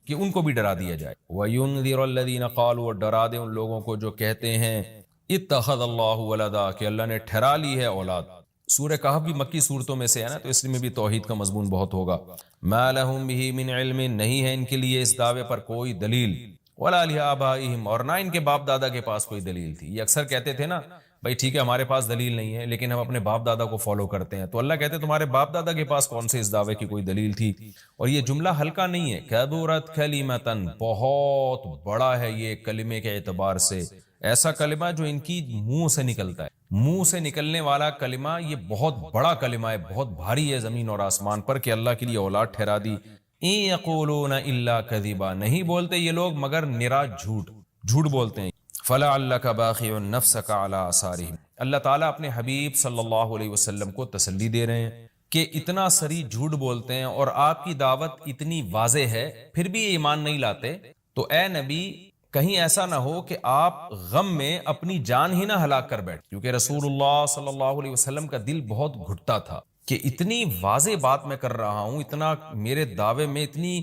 ان کو بھی ڈرا دیا جائے۔ وَيُنذِرَ الَّذِينَ قَالُوا، اور ڈرا دے ان لوگوں کو جو کہتے ہیں اتخذ اللہ ولدا، کہ اللہ نے ٹھہرا لی ہے اولاد۔ سورہ کہف بھی مکی صورتوں میں سے ہے نا، تو اس میں بھی توحید کا مضمون بہت ہوگا۔ ما لہم بہ من علم، نہیں ہے ان کے لیے اس دعوے پر کوئی دلیل، ولا لآبائہم، اور نہ ان کے باپ دادا کے پاس کوئی دلیل تھی۔ یہ اکثر کہتے تھے نا، بھائی ٹھیک ہے ہمارے پاس دلیل نہیں ہے لیکن ہم اپنے باپ دادا کو فالو کرتے ہیں، تو اللہ کہتے ہیں تمہارے باپ دادا کے پاس کون سے اس دعوے کی کوئی دلیل تھی؟ اور یہ جملہ ہلکا نہیں ہے، کبرت کلمۃ، بہت بڑا ہے یہ کلمے کے اعتبار سے، ایسا کلمہ جو ان کی منہ سے نکلتا ہے، منہ سے نکلنے والا کلمہ یہ بہت بڑا کلمہ ہے، بہت بھاری ہے زمین اور آسمان پر، کہ اللہ کے لیے اولاد ٹھہرا دی۔ ان یقولون الا کذبا، نہیں بولتے یہ لوگ مگر نرا جھوٹ بولتے ہیں۔ فلعلک باخع نفسک علی آثارہم، اللہ تعالیٰ اپنے حبیب صلی اللہ علیہ وسلم کو تسلی دے رہے ہیں کہ اتنا سری جھوٹ بولتے ہیں اور آپ کی دعوت اتنی واضح ہے، پھر بھی ایمان نہیں لاتے، تو اے نبی کہیں ایسا نہ ہو کہ آپ غم میں اپنی جان ہی نہ ہلاک کر بیٹھ، کیونکہ رسول اللہ صلی اللہ علیہ وسلم کا دل بہت گھٹتا تھا کہ اتنی واضح بات میں کر رہا ہوں، اتنا میرے دعوے میں اتنی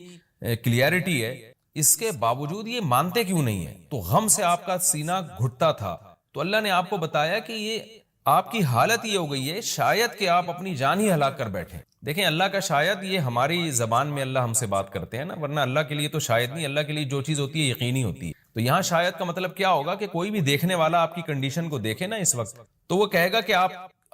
کلیئرٹی ہے، اس کے باوجود یہ مانتے کیوں نہیں ہیں؟ تو غم سے آپ کا سینہ گھٹتا تھا، تو اللہ نے آپ کو بتایا کہ یہ آپ کی حالت یہ ہو گئی ہے شاید کہ آپ اپنی جان ہی ہلاک کر بیٹھیں۔ دیکھیں اللہ کا شاید یہ ہماری زبان میں اللہ ہم سے بات کرتے ہیں نا، ورنہ اللہ کے لیے تو شاید نہیں، اللہ کے لیے جو چیز ہوتی ہے یقینی ہوتی ہے۔ تو یہاں شاید کا مطلب کیا ہوگا کہ کوئی بھی دیکھنے والا آپ کی کنڈیشن کو دیکھے نا اس وقت، تو وہ کہے گا کہ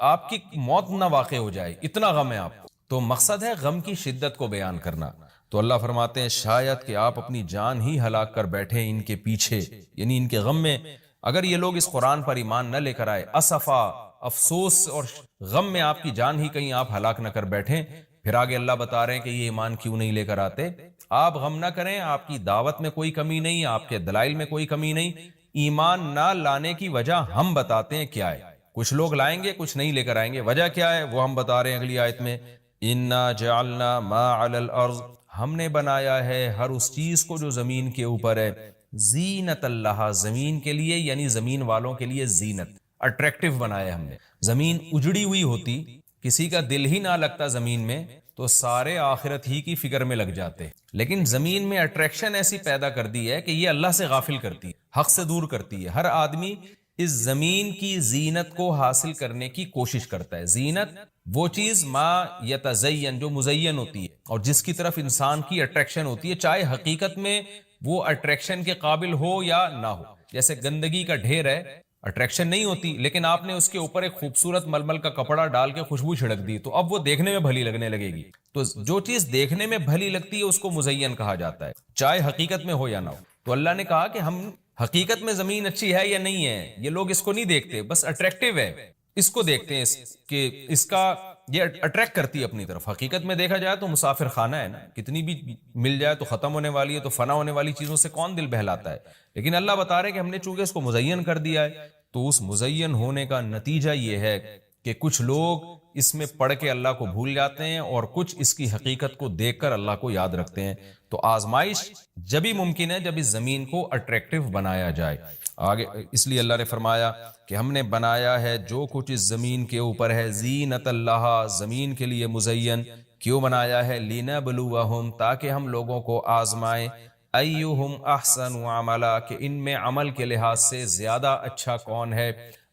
آپ کی موت نہ واقع ہو جائے، اتنا غم ہے آپ کو۔ تو مقصد ہے غم کی شدت کو بیان کرنا۔ تو اللہ فرماتے ہیں شاید کہ آپ اپنی جان ہی ہلاک کر بیٹھے ان کے پیچھے، یعنی ان کے غم میں، اگر یہ لوگ اس قرآن پر ایمان نہ لے کر آئے، اسفا، افسوس اور غم میں آپ کی جان ہی کہیں آپ ہلاک نہ کر بیٹھیں۔ پھر آگے اللہ بتا رہے ہیں کہ یہ ایمان کیوں نہیں لے کر آتے۔ آپ غم نہ کریں، آپ کی دعوت میں کوئی کمی نہیں، آپ کے دلائل میں کوئی کمی نہیں، ایمان نہ لانے کی وجہ ہم بتاتے ہیں کیا ہے۔ کچھ لوگ لائیں گے، کچھ نہیں لے کر آئیں گے، وجہ کیا ہے وہ ہم بتا رہے ہیں اگلی آیت میں، انا جعلنا ما علی الارض، ہم نے بنایا ہے ہر اس چیز کو جو زمین کے اوپر ہے، زینت اللہ، زمین کے لیے یعنی زمین والوں کے لیے زینت، اٹریکٹیو بنایا ہم نے۔ زمین اجڑی ہوئی ہوتی، کسی کا دل ہی نہ لگتا زمین میں، تو سارے آخرت ہی کی فکر میں لگ جاتے، لیکن زمین میں اٹریکشن ایسی پیدا کر دی ہے کہ یہ اللہ سے غافل کرتی ہے، حق سے دور کرتی ہے۔ ہر آدمی اس زمین کی زینت کو حاصل کرنے کی کوشش کرتا ہے۔ زینت وہ چیز ما یتزین، جو مزین ہوتی ہے اور جس کی طرف انسان کی اٹریکشن ہوتی ہے، چاہے حقیقت میں وہ اٹریکشن کے قابل ہو یا نہ ہو۔ جیسے گندگی کا ڈھیر ہے، اٹریکشن نہیں ہوتی، لیکن آپ نے اس کے اوپر ایک خوبصورت ململ کا کپڑا ڈال کے خوشبو چھڑک دی تو اب وہ دیکھنے میں بھلی لگنے لگے گی۔ تو جو چیز دیکھنے میں بھلی لگتی ہے اس کو مزین کہا جاتا ہے، چاہے حقیقت میں ہو یا نہ ہو۔ تو اللہ نے کہا کہ ہم حقیقت میں زمین اچھی ہے یا نہیں ہے یہ لوگ اس کو نہیں دیکھتے، بس اٹریکٹیو ہے اس کو دیکھتے ہیں، کہ اس کا یہ اٹریکٹ کرتی ہے اپنی طرف۔ حقیقت میں دیکھا جائے تو مسافر خانہ ہے نا، کتنی بھی مل جائے تو ختم ہونے والی ہے، تو فنا ہونے والی چیزوں سے کون دل بہلاتا ہے؟ لیکن اللہ بتا رہے کہ ہم نے چونکہ اس کو مزین کر دیا ہے، تو اس مزین ہونے کا نتیجہ یہ ہے کہ کچھ لوگ اس میں پڑھ کے اللہ کو بھول جاتے ہیں اور کچھ اس کی حقیقت کو دیکھ کر اللہ کو یاد رکھتے ہیں۔ تو آزمائش جبھی ممکن ہے جب اس زمین کو اٹریکٹیو بنایا جائے۔ آگے اس لیے اللہ نے فرمایا کہ ہم نے بنایا ہے جو کچھ اس زمین کے اوپر ہے زینت اللہ، زمین کے لیے مزین۔ کیوں بنایا ہے؟ لِنَبْلُوَهُمْ، تاکہ ہم لوگوں کو آزمائیں، ایہم احسن عملا، کہ ان میں عمل کے لحاظ سے زیادہ اچھا کون ہے۔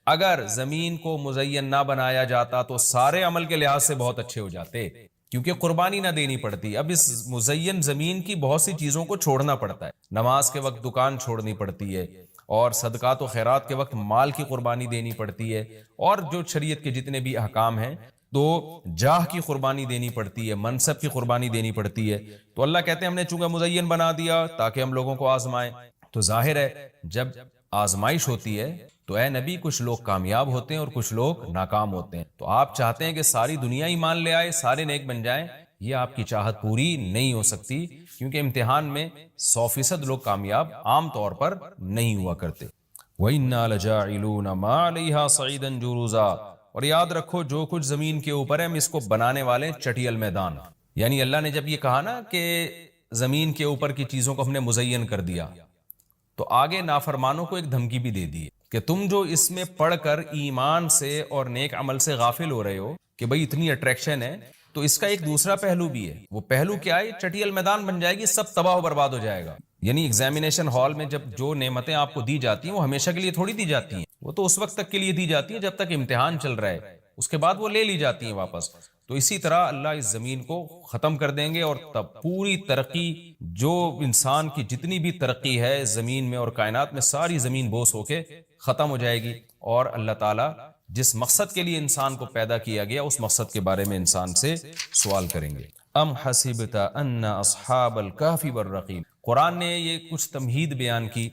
اگر زمین کو مزین نہ بنایا جاتا تو سارے عمل کے لحاظ سے بہت اچھے ہو جاتے، کیونکہ قربانی نہ دینی پڑتی۔ اب اس مزین زمین کی بہت سی چیزوں کو چھوڑنا پڑتا ہے، نماز کے وقت دکان چھوڑنی پڑتی ہے، اور صدقات و خیرات کے وقت مال کی قربانی دینی پڑتی ہے، اور جو شریعت کے جتنے بھی احکام ہیں تو جاہ کی قربانی دینی پڑتی ہے، منصب کی قربانی دینی پڑتی ہے۔ تو اللہ کہتے ہیں ہم نے چونکہ مزین بنا دیا تاکہ ہم لوگوں کو آزمائیں۔ تو ظاہر ہے جب آزمائش ہوتی ہے تو اے نبی کچھ لوگ کامیاب ہوتے ہیں اور کچھ لوگ ناکام ہوتے ہیں۔ تو آپ چاہتے ہیں کہ ساری دنیا ایمان لے آئے، سارے نیک بن جائیں، یہ آپ کی چاہت پوری نہیں ہو سکتی، کیونکہ امتحان میں 100% لوگ کامیاب عام طور پر نہیں ہوا کرتے۔ وَإِنَّا لَجَاعِلُونَ مَا عَلَيْهَا صَعِيدًا جُرُزًا، اور یاد رکھو جو کچھ زمین کے اوپر ہے ہم اس کو بنانے والے چٹیل میدان۔ یعنی اللہ نے جب یہ کہا نا کہ زمین کے اوپر کی چیزوں کو ہم نے مزین کر دیا، تو آگے نافرمانوں کو ایک دھمکی بھی دے دی کہ تم جو اس میں پڑھ کر ایمان سے اور نیک عمل سے غافل ہو رہے ہو کہ بھئی اتنی اٹریکشن ہے، تو اس کا ایک دوسرا پہلو بھی ہے۔ وہ پہلو کیا ہے؟ چٹیل میدان بن جائے گی، سب تباہ و برباد ہو جائے گا۔ یعنی ایگزامینیشن ہال میں جب جو نعمتیں آپ کو دی جاتی ہیں وہ ہمیشہ کے لیے تھوڑی دی جاتی ہیں، وہ تو اس وقت تک کے لیے دی جاتی ہیں جب تک امتحان چل رہا ہے، اس کے بعد وہ لے لی جاتی ہیں واپس۔ تو اسی طرح اللہ اس زمین کو ختم کر دیں گے، اور تب پوری ترقی، جو انسان کی جتنی بھی ترقی ہے زمین میں اور کائنات میں، ساری زمین بوس ہو کے ختم ہو جائے گی، اور اللہ تعالیٰ جس مقصد کے لیے انسان کو پیدا کیا گیا اس مقصد کے بارے میں انسان سے سوال کریں گے۔ ام حسبت ان اصحاب الکہف والرقیم، قرآن نے یہ کچھ تمہید بیان کی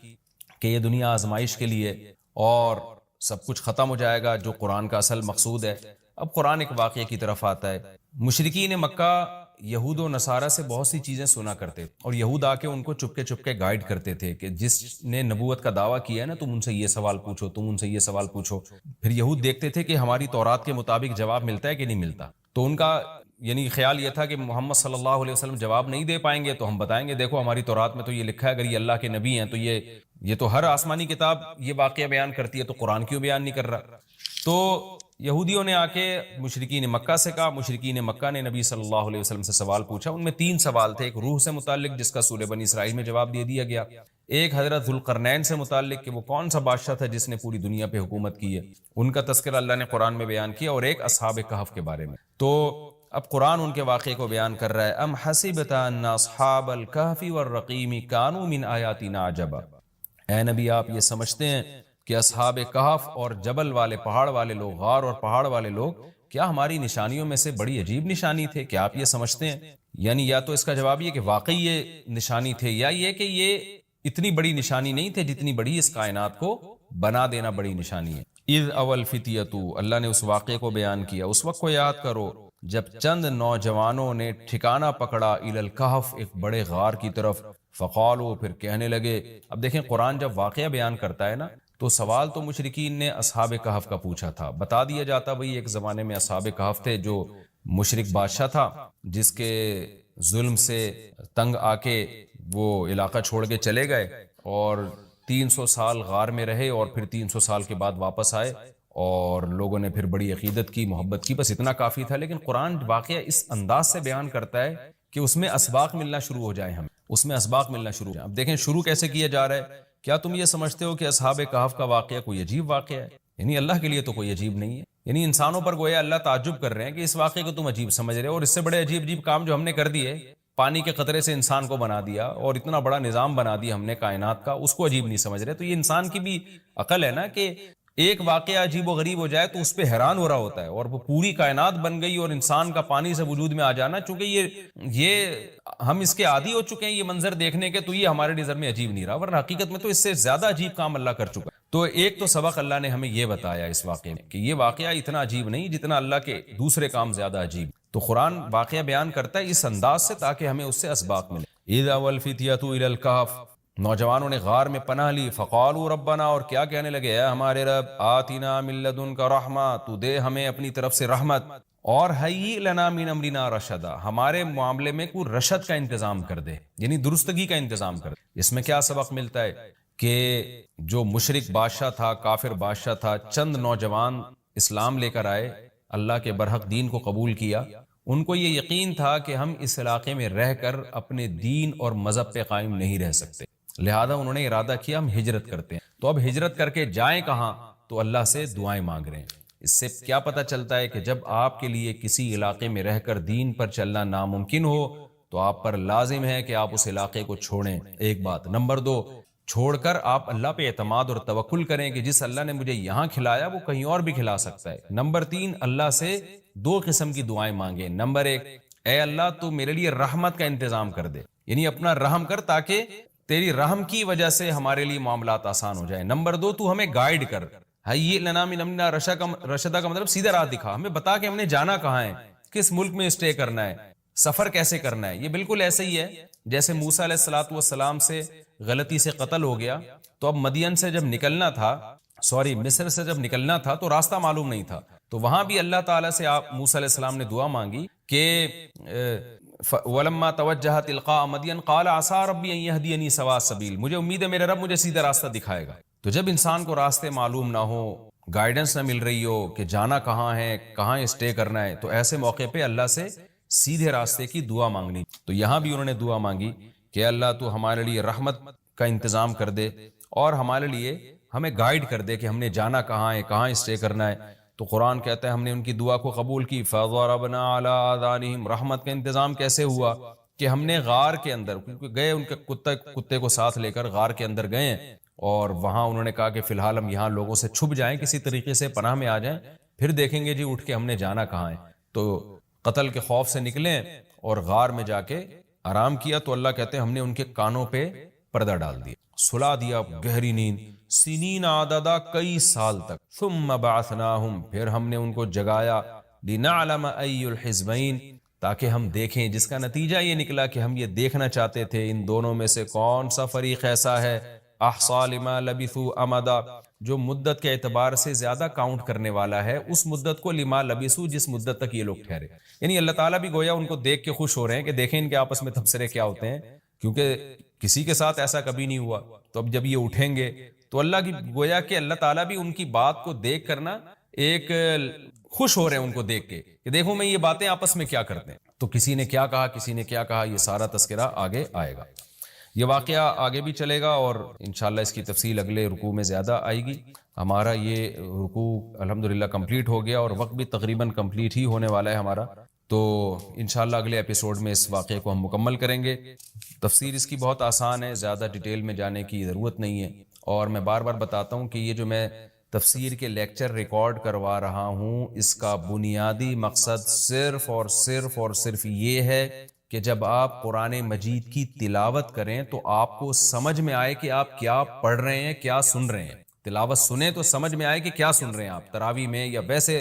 کہ یہ دنیا آزمائش کے لیے اور سب کچھ ختم ہو جائے گا، جو قرآن کا اصل مقصود ہے۔ اب قرآن ایک واقعے کی طرف آتا ہے۔ مشرکین مکہ یہود و نصارہ سے بہت سی چیزیں سنا کرتے، اور یہود آ کے ان کو چپ کے گائیڈ کرتے تھے کہ جس نے نبوت کا دعویٰ کیا ہے نا، تم ان سے یہ سوال پوچھو، تم ان سے یہ سوال پوچھو۔ پھر یہود دیکھتے تھے کہ ہماری تورات کے مطابق جواب ملتا ہے کہ نہیں ملتا، تو ان کا یعنی خیال یہ تھا کہ محمد صلی اللہ علیہ وسلم جواب نہیں دے پائیں گے تو ہم بتائیں گے دیکھو ہماری تورات میں تو یہ لکھا ہے، اگر یہ اللہ کے نبی ہیں تو یہ تو ہر آسمانی کتاب یہ واقعہ بیان کرتی ہے، تو قرآن کیوں بیان نہیں کر رہا؟ تو یہودیوں نے آ کے مشرکین مکہ سے کہا، مشرکین مکہ نے نبی صلی اللہ علیہ وسلم سے سوال پوچھا۔ ان میں 3 سوال تھے، ایک روح سے متعلق جس کا سورہ بنی اسرائیل میں جواب دے دیا گیا، ایک حضرت ذوالقرنین سے متعلق کہ وہ کون سا بادشاہ تھا جس نے پوری دنیا پہ حکومت کی ہے، ان کا تذکرہ اللہ نے قرآن میں بیان کیا، اور ایک اصحاب کہف کے بارے میں۔ تو اب قرآن ان کے واقعے کو بیان کر رہا ہے۔ ام حسبت ان اصحاب الکہف والرقیم کانوا من آیاتنا عجبا، اے نبی آپ یہ سمجھتے ہیں کہ اصحاب کہف اور جبل والے، پہاڑ والے لوگ، غار اور پہاڑ والے لوگ کیا ہماری نشانیوں میں سے بڑی عجیب نشانی تھے؟ کیا آپ یہ سمجھتے ہیں؟ یعنی یا تو اس کا جواب یہ کہ واقعی یہ نشانی تھے، یا یہ کہ یہ اتنی بڑی نشانی نہیں تھے جتنی بڑی اس کائنات کو بنا دینا بڑی نشانی ہے۔ اذ اول فتیتو، اللہ نے اس واقعے کو بیان کیا، اس وقت کو یاد کرو جب چند نوجوانوں نے ٹھکانہ پکڑا الی الکہف، ایک بڑے غار کی طرف، فقالو، پھر کہنے لگے۔ اب دیکھیں قرآن جب واقعہ بیان کرتا ہے نا تو سوال تو مشرکین نے اصحاب کہف کا پوچھا تھا، بتا دیا جاتا بھئی ایک زمانے میں اصحاب کہف تھے جو مشرک بادشاہ تھا جس کے ظلم سے تنگ آ کے وہ علاقہ چھوڑ کے چلے گئے، اور 300 سال غار میں رہے اور پھر 300 سال کے بعد واپس آئے اور لوگوں نے پھر بڑی عقیدت کی، محبت کی، بس اتنا کافی تھا۔ لیکن قرآن واقعہ اس انداز سے بیان کرتا ہے کہ اس میں اسباق ملنا شروع ہو جائیں، ہمیں اس میں اسباق ملنا شروع ہو جائیں۔ اب دیکھیں شروع کیسے کیا جا رہا ہے۔ کیا تم یہ سمجھتے ہو کہ اصحاب کہف کا واقعہ کوئی عجیب واقعہ ہے؟ یعنی اللہ کے لیے تو کوئی عجیب نہیں ہے، یعنی انسانوں پر گویا اللہ تعجب کر رہے ہیں کہ اس واقعے کو تم عجیب سمجھ رہے ہو، اور اس سے بڑے عجیب عجیب کام جو ہم نے کر دیے، پانی کے قطرے سے انسان کو بنا دیا اور اتنا بڑا نظام بنا دیا ہم نے کائنات کا، اس کو عجیب نہیں سمجھ رہے۔ تو یہ انسان کی بھی عقل ہے نا کہ ایک واقعہ عجیب و غریب ہو جائے تو اس پہ حیران ہو رہا ہوتا ہے، اور وہ پوری کائنات بن گئی اور انسان کا پانی سے وجود میں آ جانا، چونکہ یہ ہم اس کے عادی ہو چکے ہیں یہ منظر دیکھنے کے، تو یہ ہمارے نظر میں عجیب نہیں رہا، ورنہ حقیقت میں تو اس سے زیادہ عجیب کام اللہ کر چکا ہے۔ تو ایک تو سبق اللہ نے ہمیں یہ بتایا اس واقعے میں کہ یہ واقعہ اتنا عجیب نہیں جتنا اللہ کے دوسرے کام زیادہ عجیب۔ تو قرآن واقعہ بیان کرتا ہے اس انداز سے تاکہ ہمیں اس سے اسباق ملے۔ اذا والفتیۃ الی الکہف، نوجوانوں نے غار میں پناہ لی، فقالوا ربنا، اور کیا کہنے لگے، اے ہمارے رب، آتنا من لدنک رحمہ، تو دے ہمیں اپنی طرف سے رحمت، اور حیئ لنا من امرنا رشدا، ہمارے معاملے میں کوئی رشد کا انتظام کر دے، یعنی درستگی کا انتظام کر دے۔ اس میں کیا سبق ملتا ہے کہ جو مشرک بادشاہ تھا، کافر بادشاہ تھا، چند نوجوان اسلام لے کر آئے، اللہ کے برحق دین کو قبول کیا، ان کو یہ یقین تھا کہ ہم اس علاقے میں رہ کر اپنے دین اور مذہب پہ قائم نہیں رہ سکتے، لہذا انہوں نے ارادہ کیا ہم ہجرت کرتے ہیں۔ تو اب ہجرت کر کے جائیں کہاں؟ تو اللہ سے دعائیں مانگ رہے ہیں۔ اس سے کیا پتہ چلتا ہے کہ جب آپ کے لیے کسی علاقے میں رہ کر دین پر چلنا ناممکن ہو تو آپ پر لازم ہے کہ آپ اس علاقے کو چھوڑیں، ایک بات۔ نمبر دو، چھوڑ کر آپ اللہ پہ اعتماد اور توکل کریں کہ جس اللہ نے مجھے یہاں کھلایا وہ کہیں اور بھی کھلا سکتا ہے۔ نمبر تین، اللہ سے دو قسم کی دعائیں مانگیں۔ نمبر ایک، اے اللہ تو میرے لیے رحمت کا انتظام کر دے، یعنی اپنا رحم کر تاکہ تیری رحم کی وجہ سے ہمارے لیے معاملات آسان ہو جائیں۔ نمبر دو، تو ہمیں گائیڈ کر، حیئ لنا من امرنا رشدا کا مطلب سیدھا راہ دکھا، ہمیں بتا کہ ہم نے جانا کہاں ہے، کس ملک میں اسٹے کرنا ہے، سفر کیسے کرنا ہے۔ یہ بالکل ایسے ہی ہے جیسے موسیٰ علیہ الصلوۃ والسلام سے غلطی سے قتل ہو گیا، تو اب مدین سے جب نکلنا تھا، مصر سے جب نکلنا تھا تو راستہ معلوم نہیں تھا، تو وہاں بھی اللہ تعالیٰ سے آپ موسیٰ علیہ السلام نے دعا مانگی کہ وَلَمَّا تَوَجَّهَ تِلْقَاءَ مَدْيَنَ قَالَ عَسَىٰ رَبِّي أَن يَهْدِيَنِي سَوَاءَ السَّبِيلِ، مجھے امید ہے میرا رب مجھے سیدھا راستہ دکھائے گا۔ تو جب انسان کو راستے معلوم نہ ہو، گائیڈنس نہ مل رہی ہو کہ جانا کہاں ہے، کہاں اسٹے کرنا ہے، تو ایسے موقع پہ اللہ سے سیدھے راستے کی دعا مانگنی۔ تو یہاں بھی انہوں نے دعا مانگی کہ اللہ تو ہمارے لیے رحمت کا انتظام کر دے اور ہمارے لیے ہمیں گائیڈ کر دے کہ ہم نے جانا کہاں ہے، کہاں اسٹے کرنا ہے۔ تو قرآن کہتا ہے ہم نے ان کی دعا کو قبول کی، فَضَرَبْنَا عَلَىٰ آذَانِهِمْ، رحمت کا انتظام کیسے ہوا کہ ہم نے غار کے اندر گئے، ان کے کتے کو ساتھ لے کر غار کے اندر گئے، اور وہاں انہوں نے کہا کہ فی الحال ہم یہاں لوگوں سے چھپ جائیں، کسی طریقے سے پناہ میں آ جائیں، پھر دیکھیں گے جی اٹھ کے ہم نے جانا کہاں ہے۔ تو قتل کے خوف سے نکلیں اور غار میں جا کے آرام کیا، تو اللہ کہتے ہیں ہم نے ان کے کانوں پہ پردہ ڈال دیا، سلا دیا گہری نیند، سنین عددا، کئی سال تک، ثم بعثناہم، پھر ہم نے ان کو جگایا، لنعلم ای الحزبین، تاکہ ہم دیکھیں، جس کا نتیجہ یہ نکلا کہ ہم یہ دیکھنا چاہتے تھے ان دونوں میں سے کون سا فریق ایسا ہے احصیٰ لما لبثوا امدا، جو مدت کے اعتبار سے زیادہ کاؤنٹ کرنے والا ہے اس مدت کو، لما لبثوا، جس مدت تک یہ لوگ ٹھہرے۔ یعنی اللہ تعالیٰ بھی گویا ان کو دیکھ کے خوش ہو رہے ہیں کہ دیکھیں ان کے آپس میں تبصرے کیا ہوتے ہیں، کیونکہ کسی کے ساتھ ایسا کبھی نہیں ہوا۔ تو اب جب یہ اٹھیں گے تو اللہ کی گویا کہ اللہ تعالیٰ بھی ان کی بات کو دیکھ کرنا ایک خوش ہو رہے ہیں ان کو دیکھ کے کہ دیکھو میں یہ باتیں آپس میں کیا کرتے ہیں۔ تو کسی نے کیا کہا، کسی نے کیا کہا، یہ سارا تذکرہ آگے آئے گا۔ یہ واقعہ آگے بھی چلے گا اور انشاءاللہ اس کی تفصیل اگلے رکوع میں زیادہ آئے گی۔ ہمارا یہ رکوع الحمدللہ کمپلیٹ ہو گیا اور وقت بھی تقریباً کمپلیٹ ہی ہونے والا ہے ہمارا، تو انشاءاللہ اگلے ایپیسوڈ میں اس واقعے کو ہم مکمل کریں گے۔ تفسیر اس کی بہت آسان ہے، زیادہ ڈیٹیل میں جانے کی ضرورت نہیں ہے، اور میں بار بار بتاتا ہوں کہ یہ جو میں تفسیر کے لیکچر ریکارڈ کروا رہا ہوں، اس کا بنیادی مقصد صرف اور صرف یہ ہے کہ جب آپ قرآن مجید کی تلاوت کریں تو آپ کو سمجھ میں آئے کہ آپ کیا پڑھ رہے ہیں، کیا سن رہے ہیں۔ تلاوت سنیں تو سمجھ میں آئے کہ کیا سن رہے ہیں آپ، تراویح میں یا ویسے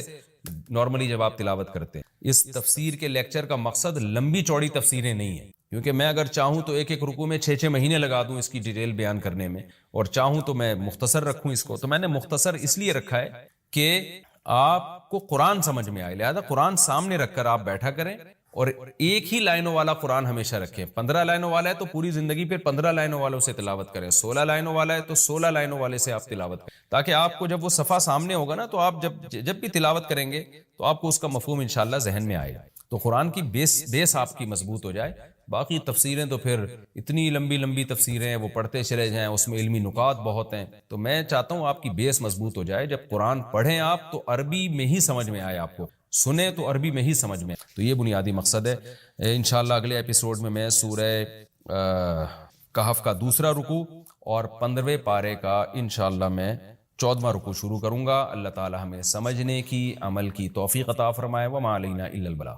نارملی جب آپ تلاوت کرتے ہیں۔ اس تفسیر کے لیکچر کا مقصد لمبی چوڑی تفسیریں نہیں ہیں، کیونکہ میں اگر چاہوں تو ایک رکوع میں 6 مہینے لگا دوں اس کی ڈیٹیل بیان کرنے میں، اور چاہوں تو میں مختصر رکھوں اس کو۔ تو میں نے مختصر اس لیے رکھا ہے کہ آپ کو قرآن سمجھ میں آئے، لہذا قرآن سامنے رکھ کر آپ بیٹھا کریں اور ایک ہی لائنوں والا قرآن ہمیشہ رکھیں. 15 لائنوں والا ہے تو پوری زندگی پھر 15 لائنوں والوں سے تلاوت کریں. 16 لائنوں والا ہے تو 16 لائنوں والے سے آپ تلاوت کریں, تاکہ آپ کو جب وہ صفحہ سامنے ہوگا نا تو آپ جب بھی تلاوت کریں گے تو آپ کو اس کا مفہوم انشاءاللہ ذہن میں آئے گا. تو قرآن کی بیس آپ کی مضبوط ہو جائے. باقی تفسیریں تو پھر اتنی لمبی لمبی تفسیریں ہیں, وہ پڑھتے چلے جائیں, اس میں علمی نکات بہت ہیں. تو میں چاہتا ہوں آپ کی بیس مضبوط ہو جائے. جب قرآن پڑھیں آپ تو عربی میں ہی سمجھ میں آئے, آپ کو سنیں تو عربی میں ہی سمجھ میں. تو یہ بنیادی مقصد ہے. انشاءاللہ اگلے ایپیسوڈ میں میں سورہ کہف کا دوسرا رکوع اور 15ویں پارے کا انشاءاللہ میں 14واں رکوع شروع کروں گا. اللہ تعالی ہمیں سمجھنے کی, عمل کی توفیق عطا فرمائے. وما علینا الا البلاغ.